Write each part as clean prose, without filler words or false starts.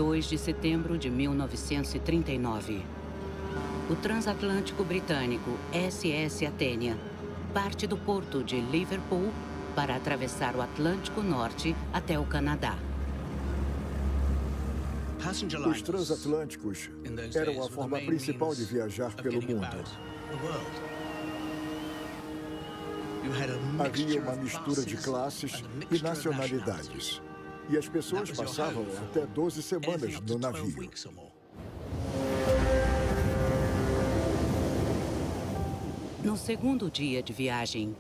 2 de setembro de 1939. O transatlântico britânico SS Athenia parte do porto de Liverpool para atravessar o Atlântico Norte até o Canadá. Os transatlânticos eram a forma principal de viajar pelo mundo. Havia uma mistura de classes e nacionalidades. E as pessoas passavam até 12 semanas no navio. No segundo dia de viagem,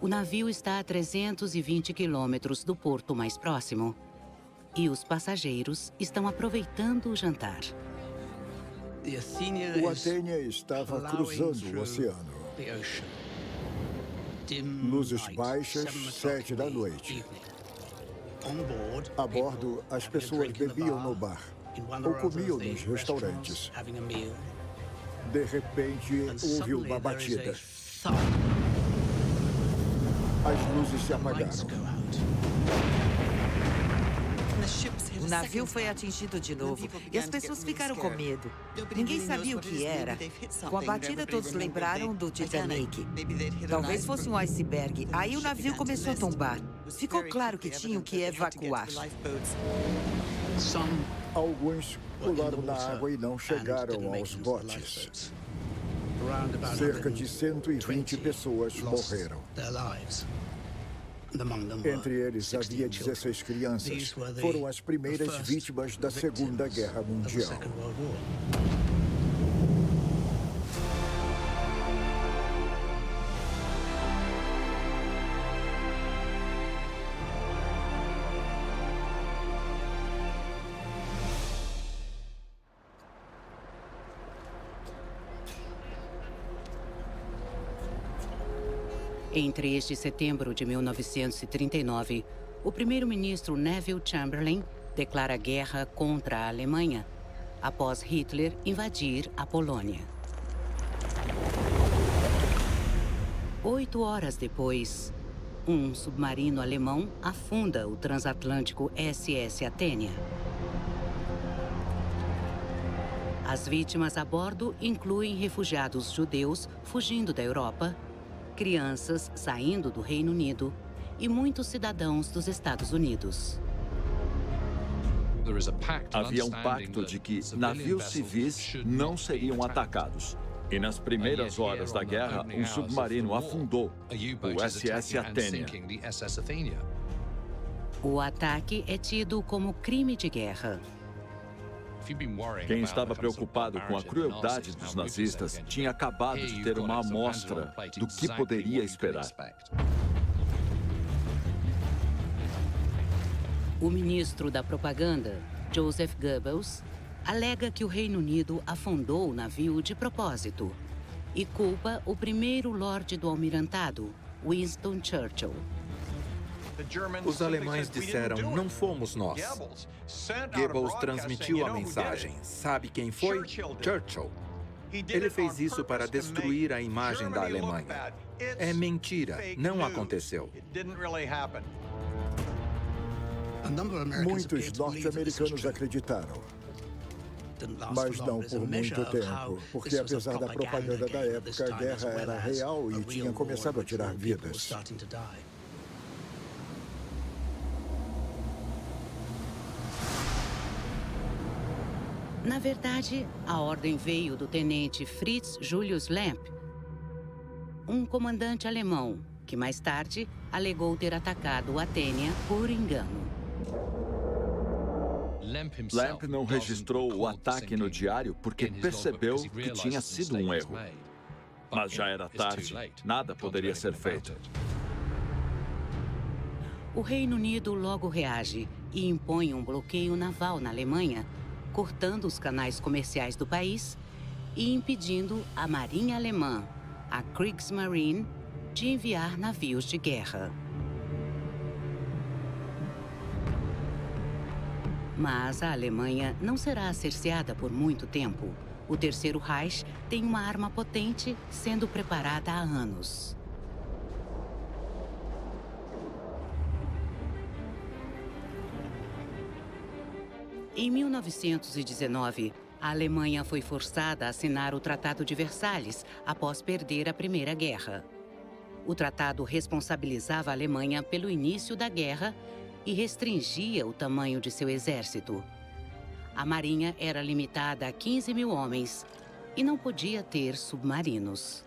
o navio está a 320 quilômetros do porto mais próximo e os passageiros estão aproveitando o jantar. O Athenia estava cruzando o oceano. Luzes baixas, 7 da noite. A bordo, as pessoas bebiam no bar ou comiam nos restaurantes. De repente, houve uma batida. As luzes se apagaram. O navio foi atingido de novo e as pessoas ficaram com medo. Ninguém sabia o que era. Com a batida, todos lembraram do Titanic. Talvez fosse um iceberg. Aí o navio começou a tombar. Ficou claro que tinham que evacuar. Alguns pularam na água e não chegaram aos botes. Cerca de 120 pessoas morreram. Entre eles havia 16 crianças. Foram as primeiras vítimas da Segunda Guerra Mundial. Em 3 de setembro de 1939, o primeiro-ministro Neville Chamberlain declara guerra contra a Alemanha, após Hitler invadir a Polônia. 8 horas depois, um submarino alemão afunda o transatlântico SS Athenia. As vítimas a bordo incluem refugiados judeus fugindo da Europa, crianças saindo do Reino Unido e muitos cidadãos dos Estados Unidos. Havia um pacto de que navios civis não seriam atacados. E nas primeiras horas da guerra, um submarino afundou, o SS Athenia. O ataque é tido como crime de guerra. Quem estava preocupado com a crueldade dos nazistas tinha acabado de ter uma amostra do que poderia esperar. O ministro da Propaganda, Joseph Goebbels, alega que o Reino Unido afundou o navio de propósito e culpa o primeiro Lorde do Almirantado, Winston Churchill. Os alemães disseram, não fomos nós. Goebbels transmitiu a mensagem. Sabe quem foi? Churchill. Ele fez isso para destruir a imagem da Alemanha. É mentira, não aconteceu. Muitos norte-americanos acreditaram. Mas não por muito tempo, porque apesar da propaganda da época, a guerra era real e tinha começado a tirar vidas. Na verdade, a ordem veio do tenente Fritz Julius Lemp, um comandante alemão que mais tarde alegou ter atacado o Athenia por engano. Lemp não registrou o ataque no diário porque percebeu que tinha sido um erro. Mas já era tarde, nada poderia ser feito. O Reino Unido logo reage e impõe um bloqueio naval na Alemanha, cortando os canais comerciais do país e impedindo a Marinha Alemã, a Kriegsmarine, de enviar navios de guerra. Mas a Alemanha não será cerceada por muito tempo. O Terceiro Reich tem uma arma potente sendo preparada há anos. Em 1919, a Alemanha foi forçada a assinar o Tratado de Versalhes após perder a Primeira Guerra. O tratado responsabilizava a Alemanha pelo início da guerra e restringia o tamanho de seu exército. A marinha era limitada a 15 mil homens e não podia ter submarinos.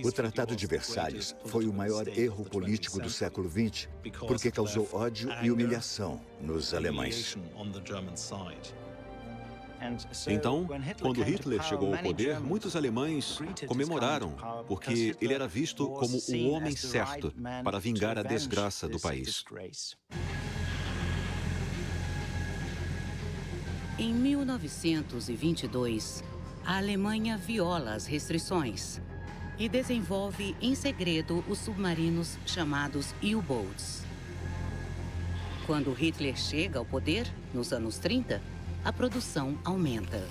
O Tratado de Versalhes foi o maior erro político do século XX, porque causou ódio e humilhação nos alemães. Então, quando Hitler chegou ao poder, muitos alemães comemoraram, porque ele era visto como o homem certo para vingar a desgraça do país. Em 1922, a Alemanha viola as restrições e desenvolve em segredo os submarinos chamados U-Boats. Quando Hitler chega ao poder, nos anos 30, a produção aumenta.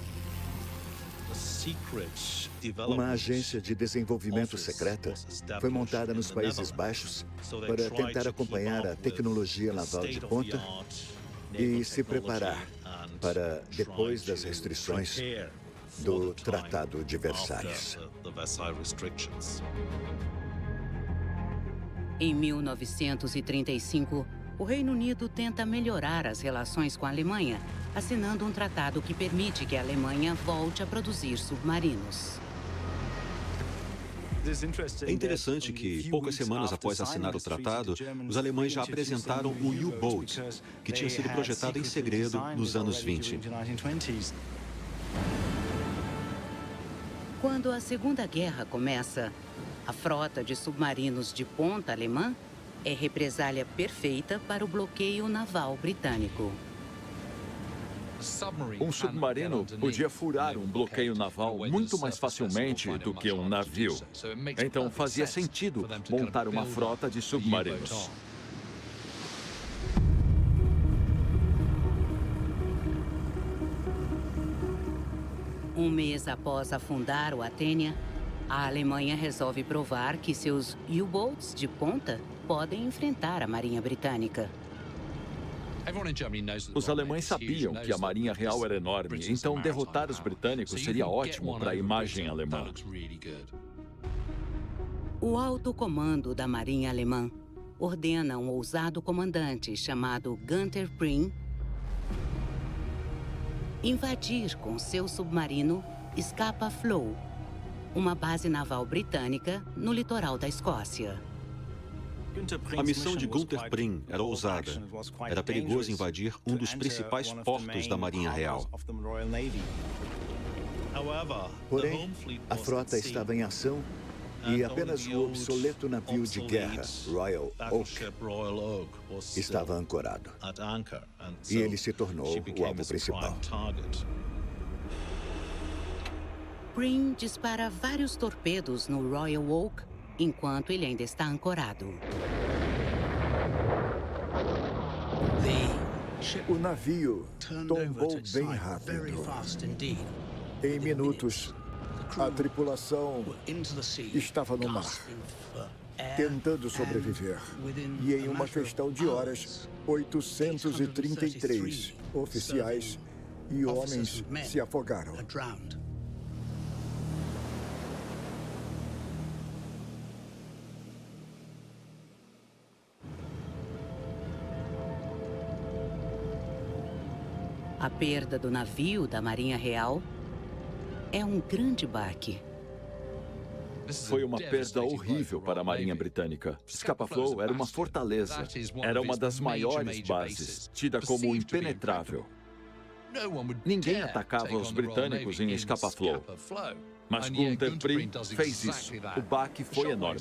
Uma agência de desenvolvimento secreta foi montada nos Países Baixos para tentar acompanhar a tecnologia naval de ponta e se preparar para depois das restrições do Tratado de Versalhes. Em 1935, o Reino Unido tenta melhorar as relações com a Alemanha, assinando um tratado que permite que a Alemanha volte a produzir submarinos. É interessante que, poucas semanas após assinar o tratado, os alemães já apresentaram o U-Boat, que tinha sido projetado em segredo nos anos 20. Quando a Segunda Guerra começa, a frota de submarinos de ponta alemã é represália perfeita para o bloqueio naval britânico. Um submarino podia furar um bloqueio naval muito mais facilmente do que um navio. Então fazia sentido montar uma frota de submarinos. Um mês após afundar o Athenia, a Alemanha resolve provar que seus U-Boats de ponta podem enfrentar a Marinha Britânica. Os alemães sabiam que a Marinha Real era enorme, então derrotar os britânicos seria ótimo para a imagem alemã. O alto comando da Marinha Alemã ordena um ousado comandante chamado Günther Pring invadir com seu submarino Scapa Flow, uma base naval britânica no litoral da Escócia. A missão de Günther Pring era ousada. Era perigoso invadir um dos principais portos da Marinha Real. Porém, a frota estava em ação e apenas o obsoleto navio de guerra Royal Oak estava ancorado. E ele se tornou o alvo principal. Pring dispara vários torpedos no Royal Oak enquanto ele ainda está ancorado. O navio tombou bem rápido. Em minutos, a tripulação estava no mar, tentando sobreviver. E em uma questão de horas, 833 oficiais e homens se afogaram. A perda do navio da Marinha Real é um grande baque. Foi uma perda horrível para a Marinha Britânica. Scapa Flow era uma fortaleza. Era uma das maiores bases, tida como impenetrável. Ninguém atacava os britânicos em Scapa Flow. Mas Günther Pring fez isso. O baque foi enorme.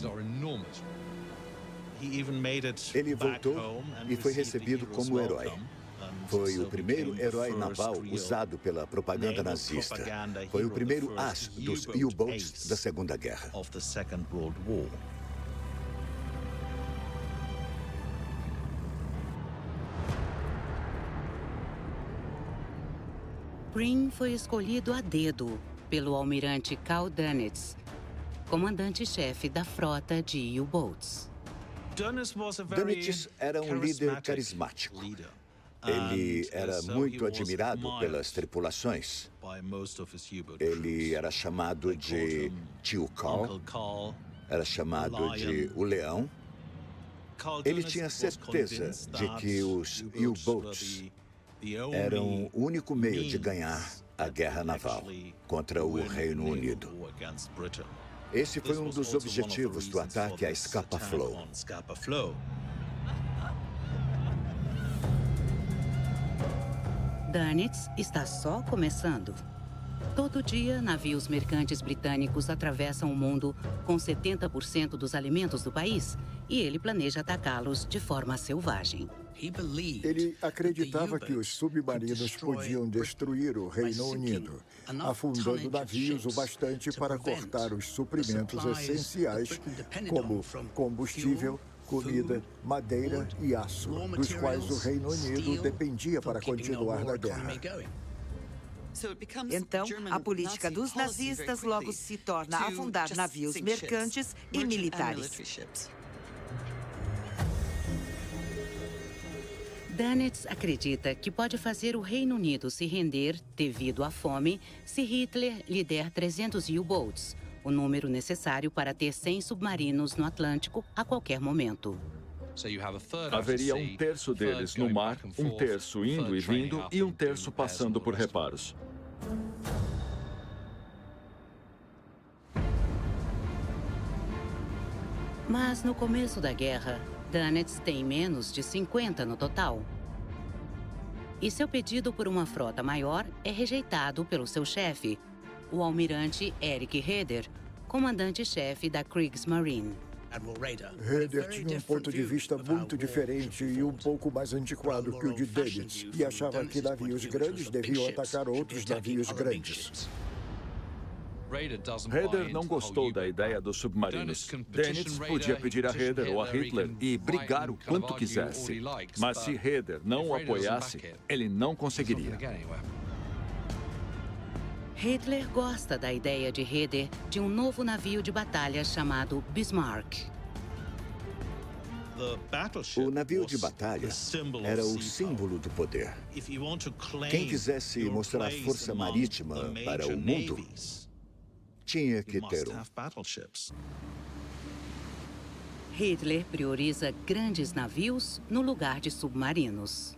Ele voltou e foi recebido como herói. Foi o primeiro herói naval usado pela propaganda nazista. Foi o primeiro as dos U-Boats da Segunda Guerra. Pring foi escolhido a dedo pelo almirante Karl Dönitz, comandante-chefe da frota de U-Boats. Dönitz era um líder carismático. Ele era muito admirado pelas tripulações. Ele era chamado de Tio Carl, era chamado de o Leão. Ele tinha certeza de que os U-Boats eram o único meio de ganhar a guerra naval contra o Reino Unido. Esse foi um dos objetivos do ataque à Scapa Flow. Dönitz está só começando. Todo dia, navios mercantes britânicos atravessam o mundo com 70% dos alimentos do país e ele planeja atacá-los de forma selvagem. Ele acreditava que os submarinos podiam destruir o Reino Unido, afundando navios o bastante para cortar os suprimentos essenciais, como combustível, comida, madeira e aço, dos quais o Reino Unido dependia para continuar na guerra. Então, a política dos nazistas logo se torna afundar navios mercantes e militares. Dönitz acredita que pode fazer o Reino Unido se render devido à fome se Hitler lhe der 300 U-Boats, o número necessário para ter 100 submarinos no Atlântico a qualquer momento. Haveria um terço deles no mar, um terço indo e vindo e um terço passando por reparos. Mas no começo da guerra, Dönitz tem menos de 50 no total. E seu pedido por uma frota maior é rejeitado pelo seu chefe, o almirante Erich Raeder, comandante-chefe da Kriegsmarine. Raeder tinha um ponto de vista muito diferente e um pouco mais antiquado que o de Dönitz, e achava que navios grandes deviam atacar outros navios grandes. Raeder não gostou da ideia dos submarinos. Dönitz podia pedir a Raeder ou a Hitler e brigar o quanto quisesse. Mas se Raeder não o apoiasse, ele não conseguiria. Hitler gosta da ideia de Raeder de um novo navio de batalha chamado Bismarck. O navio de batalha era o símbolo do poder. Quem quisesse mostrar força marítima para o mundo tinha que ter um. Hitler prioriza grandes navios no lugar de submarinos.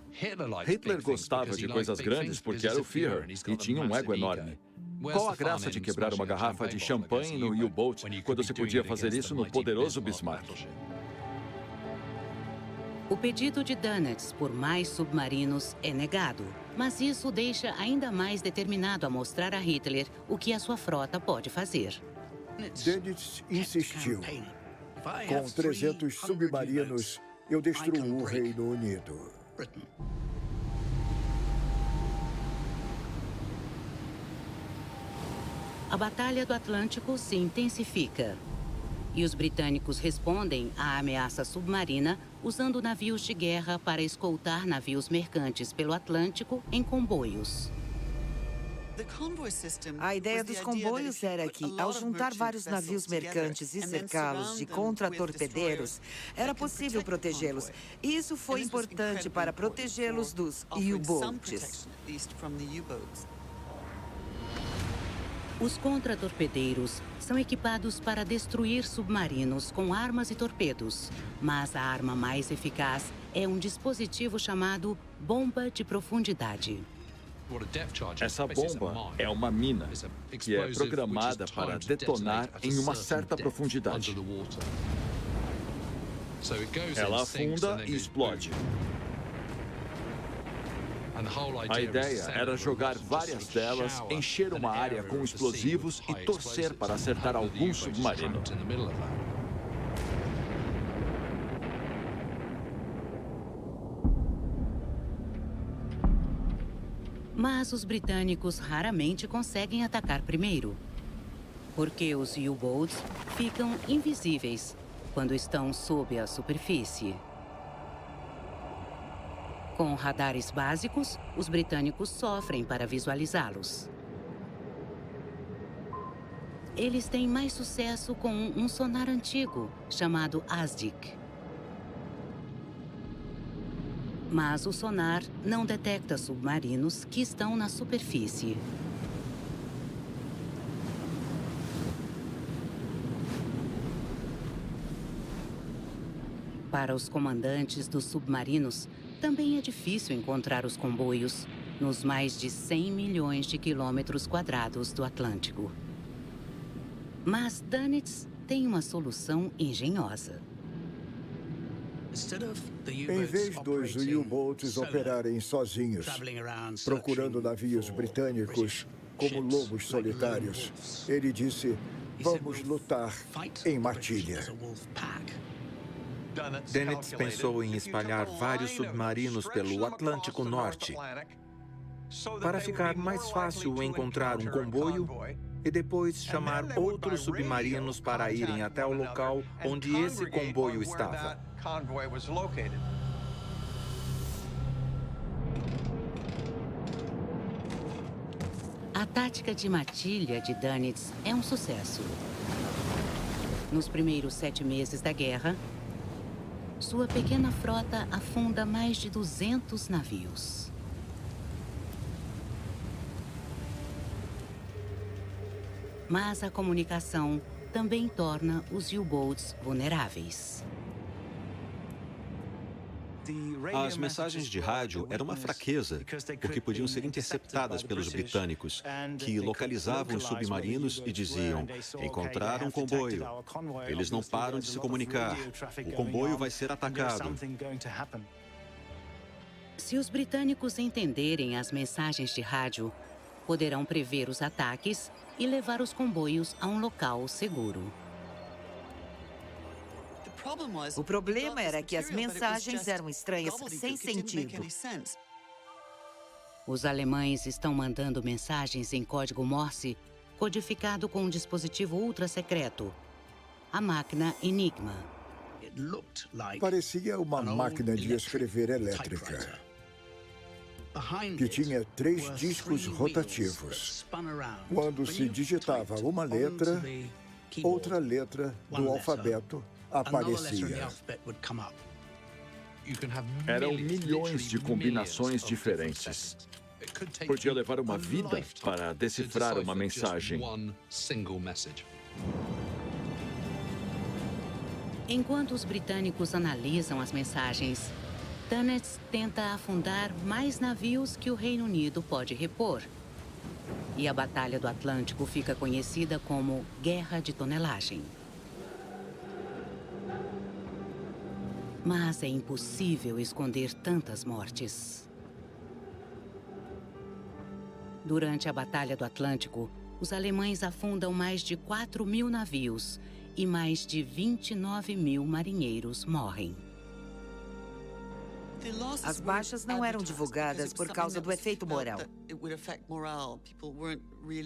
Hitler gostava de coisas grandes porque era o Führer e tinha um ego enorme. Qual a graça de quebrar uma garrafa de champanhe no U-Boat quando se podia fazer isso no poderoso Bismarck? O pedido de Dönitz por mais submarinos é negado, mas isso o deixa ainda mais determinado a mostrar a Hitler o que a sua frota pode fazer. Dönitz insistiu. Com 300 submarinos, eu destruo o Reino Unido. A Batalha do Atlântico se intensifica. E os britânicos respondem à ameaça submarina usando navios de guerra para escoltar navios mercantes pelo Atlântico em comboios. A ideia dos comboios era que, ao juntar vários navios mercantes e cercá-los de contra-torpedeiros, era possível protegê-los. E isso foi importante para protegê-los dos U-Boats. Os contra-torpedeiros são equipados para destruir submarinos com armas e torpedos, mas a arma mais eficaz é um dispositivo chamado bomba de profundidade. Essa bomba é uma mina que é programada para detonar em uma certa profundidade. Ela afunda e explode. A ideia era jogar várias delas, encher uma área com explosivos e torcer para acertar algum submarino. Mas os britânicos raramente conseguem atacar primeiro, porque os U-Boats ficam invisíveis quando estão sob a superfície. Com radares básicos, os britânicos sofrem para visualizá-los. Eles têm mais sucesso com um sonar antigo, chamado ASDIC. Mas o sonar não detecta submarinos que estão na superfície. Para os comandantes dos submarinos, também é difícil encontrar os comboios nos mais de 100 milhões de quilômetros quadrados do Atlântico. Mas Dönitz tem uma solução engenhosa. Em vez dos U-boats operarem sozinhos, procurando navios britânicos como lobos solitários, ele disse: vamos lutar em matilha. Dönitz pensou em espalhar vários submarinos pelo Atlântico Norte para ficar mais fácil encontrar um comboio e depois chamar outros submarinos para irem até o local onde esse comboio estava. A tática de matilha de Dönitz é um sucesso. Nos primeiros 7 meses da guerra, sua pequena frota afunda mais de 200 navios. Mas a comunicação também torna os U-boats vulneráveis. As mensagens de rádio eram uma fraqueza, porque podiam ser interceptadas pelos britânicos, que localizavam os submarinos e diziam: encontraram um comboio. Eles não param de se comunicar. O comboio vai ser atacado. Se os britânicos entenderem as mensagens de rádio, poderão prever os ataques e levar os comboios a um local seguro. O problema era que as mensagens eram estranhas, sem sentido. Os alemães estão mandando mensagens em código Morse, codificado com um dispositivo ultra-secreto, a máquina Enigma. Parecia uma máquina de escrever elétrica, que tinha 3 discos rotativos. Quando se digitava uma letra, outra letra do alfabeto aparecia. Eram milhões de combinações diferentes. Podia levar uma vida para decifrar uma mensagem. Enquanto os britânicos analisam as mensagens, Dönitz tenta afundar mais navios que o Reino Unido pode repor. E a Batalha do Atlântico fica conhecida como Guerra de Tonelagem. Mas é impossível esconder tantas mortes. Durante a Batalha do Atlântico, os alemães afundam mais de 4.000 navios e mais de 29.000 marinheiros morrem. As baixas não eram divulgadas por causa do efeito moral.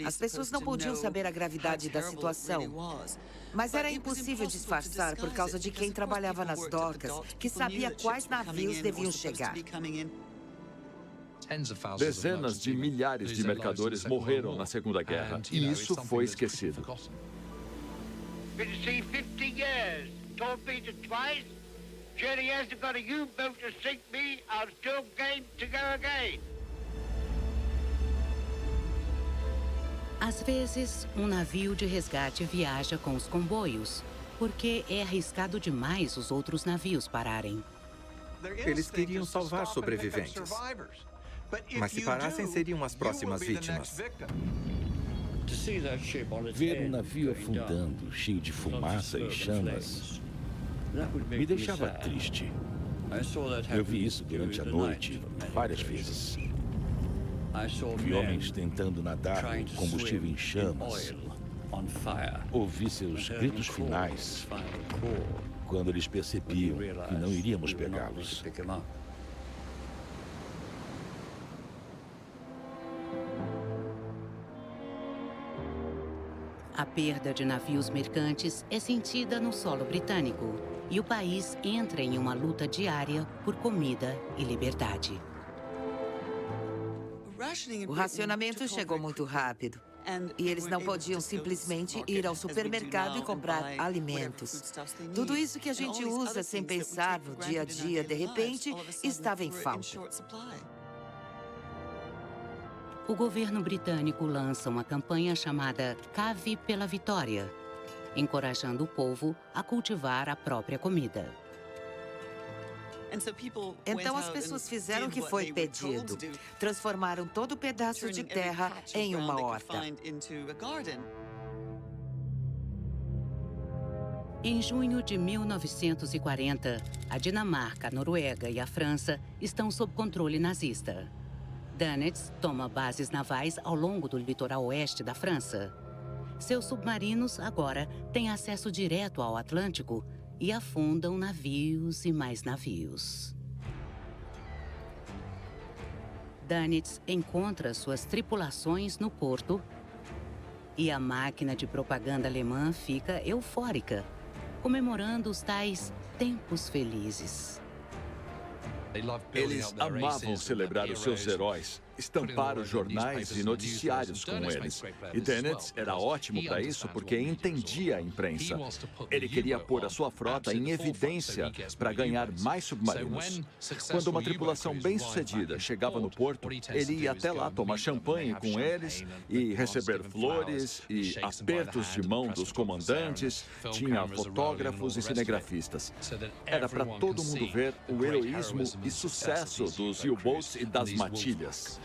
As pessoas não podiam saber a gravidade da situação, mas era impossível disfarçar por causa de quem trabalhava nas docas, que sabia quais navios deviam chegar. Dezenas de milhares de mercadores morreram na Segunda Guerra, e isso foi esquecido. Jerry hasn't got a U-boat to sink me. I'm still game to go again. Às vezes, um navio de resgate viaja com os comboios, porque é arriscado demais os outros navios pararem. Eles queriam salvar sobreviventes, mas se parassem, seriam as próximas vítimas. Ver um navio afundando, cheio de fumaça e chamas, me deixava triste. Eu vi isso durante a noite, várias vezes. Vi homens tentando nadar com combustível em chamas. Ouvi seus gritos finais quando eles percebiam que não iríamos pegá-los. A perda de navios mercantes é sentida no solo britânico e o país entra em uma luta diária por comida e liberdade. O racionamento chegou muito rápido. E eles não podiam simplesmente ir ao supermercado e comprar alimentos. Tudo isso que a gente usa sem pensar no dia a dia, de repente, estava em falta. O governo britânico lança uma campanha chamada Cave pela Vitória, encorajando o povo a cultivar a própria comida. Então as pessoas fizeram o que foi pedido. Transformaram todo o pedaço de terra em uma horta. Em junho de 1940, a Dinamarca, a Noruega e a França estão sob controle nazista. Dönitz toma bases navais ao longo do litoral oeste da França. Seus submarinos agora têm acesso direto ao Atlântico e afundam navios e mais navios. Dönitz encontra suas tripulações no porto e a máquina de propaganda alemã fica eufórica, comemorando os tais tempos felizes. Eles amavam celebrar os seus heróis, estampar os jornais e noticiários com eles. E Dönitz era ótimo para isso porque entendia a imprensa. Ele queria pôr a sua frota em evidência para ganhar mais submarinos. Quando uma tripulação bem-sucedida chegava no porto, ele ia até lá tomar champanhe com eles e receber flores e apertos de mão dos comandantes. Tinha fotógrafos e cinegrafistas. Era para todo mundo ver o heroísmo e sucesso dos U-boats e das matilhas.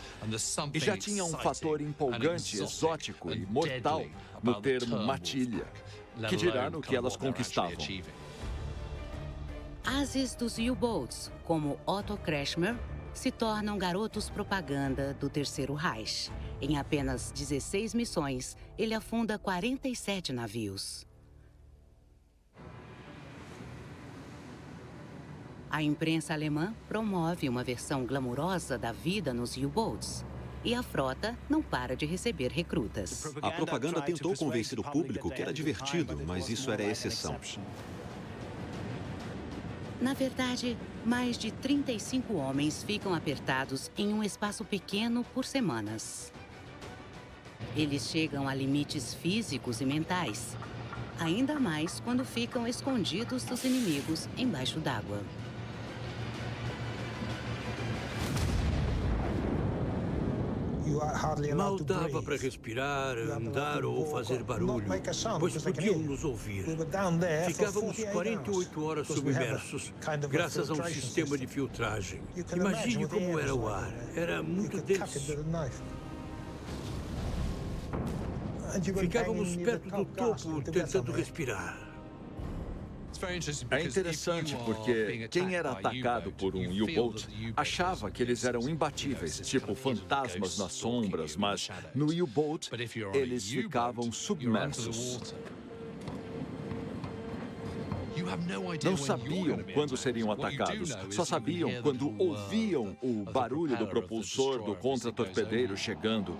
E já tinha um fator empolgante, exótico e mortal no termo matilha, que dirá no que elas conquistavam. Ases dos U-boats, como Otto Kretschmer, se tornam garotos propaganda do Terceiro Reich. Em apenas 16 missões, ele afunda 47 navios. A imprensa alemã promove uma versão glamurosa da vida nos U-boats. E a frota não para de receber recrutas. A propaganda tentou convencer o público que era divertido, mas isso era exceção. Na verdade, mais de 35 homens ficam apertados em um espaço pequeno por semanas. Eles chegam a limites físicos e mentais, ainda mais quando ficam escondidos dos inimigos embaixo d'água. Mal dava para respirar, andar ou fazer barulho, pois podiam nos ouvir. Ficávamos 48 horas submersos, graças a um sistema de filtragem. Imagine como era o ar. Era muito denso. Ficávamos perto do topo, tentando respirar. É interessante porque quem era atacado por um U-boat achava que eles eram imbatíveis, tipo fantasmas nas sombras, mas no U-boat eles ficavam submersos. Não sabiam quando seriam atacados, só sabiam quando ouviam o barulho do propulsor do contra-torpedeiro chegando.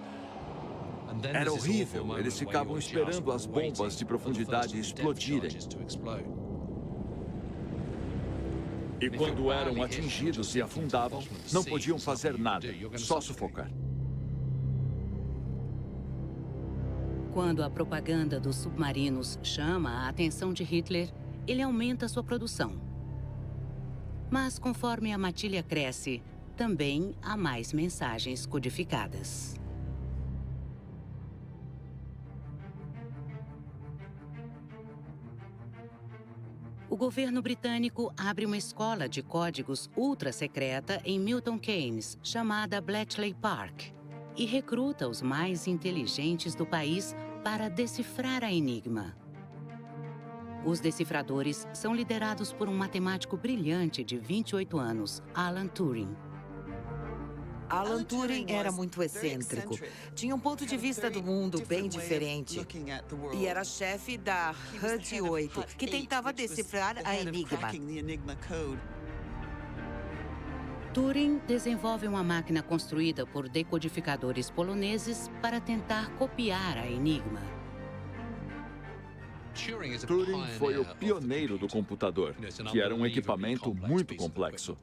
Era horrível, eles ficavam esperando as bombas de profundidade explodirem. E quando eram atingidos e afundavam, não podiam fazer nada, só sufocar. Quando a propaganda dos submarinos chama a atenção de Hitler, ele aumenta sua produção. Mas conforme a matilha cresce, também há mais mensagens codificadas. O governo britânico abre uma escola de códigos ultra-secreta em Milton Keynes, chamada Bletchley Park, e recruta os mais inteligentes do país para decifrar a enigma. Os decifradores são liderados por um matemático brilhante de 28 anos, Alan Turing. Alan Turing era muito excêntrico. Tinha um ponto de vista do mundo bem diferente. E era chefe da HUD-8, que tentava decifrar a enigma. Turing desenvolve uma máquina construída por decodificadores poloneses para tentar copiar a enigma. Turing foi o pioneiro do computador, que era um equipamento muito complexo.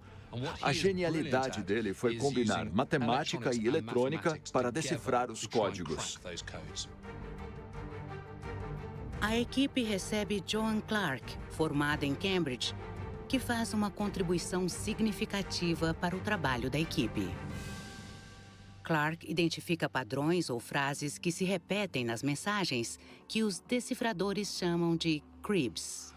A genialidade dele foi combinar matemática e eletrônica para decifrar os códigos. A equipe recebe Joan Clark, formada em Cambridge, que faz uma contribuição significativa para o trabalho da equipe. Clark identifica padrões ou frases que se repetem nas mensagens que os decifradores chamam de cribs.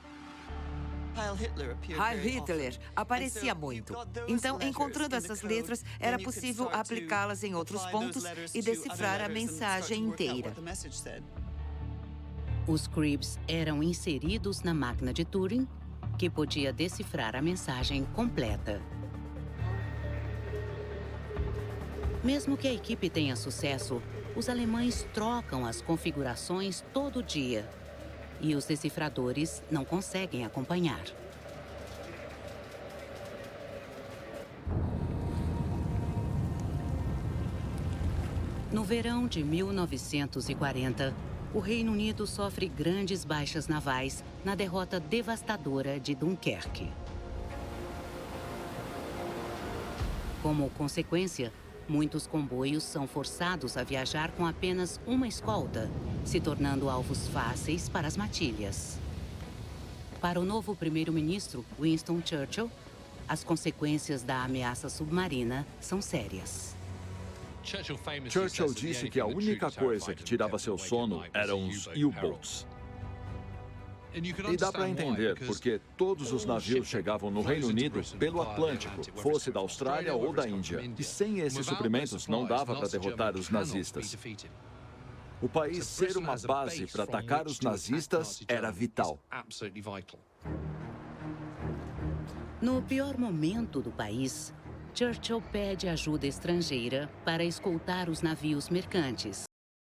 Heil Hitler aparecia muito. Então, encontrando essas letras, era possível aplicá-las em outros pontos e decifrar a mensagem inteira. Os cribs eram inseridos na máquina de Turing, que podia decifrar a mensagem completa. Mesmo que a equipe tenha sucesso, os alemães trocam as configurações todo dia e os decifradores não conseguem acompanhar. No verão de 1940, o Reino Unido sofre grandes baixas navais na derrota devastadora de Dunkerque. Como consequência, muitos comboios são forçados a viajar com apenas uma escolta, se tornando alvos fáceis para as matilhas. Para o novo primeiro-ministro, Winston Churchill, as consequências da ameaça submarina são sérias. Churchill disse que a única coisa que tirava seu sono eram os U-boats. E dá para entender porque todos os navios chegavam no Reino Unido pelo Atlântico, fosse da Austrália ou da Índia. E sem esses suprimentos não dava para derrotar os nazistas. O país ser uma base para atacar os nazistas era vital. No pior momento do país, Churchill pede ajuda estrangeira para escoltar os navios mercantes.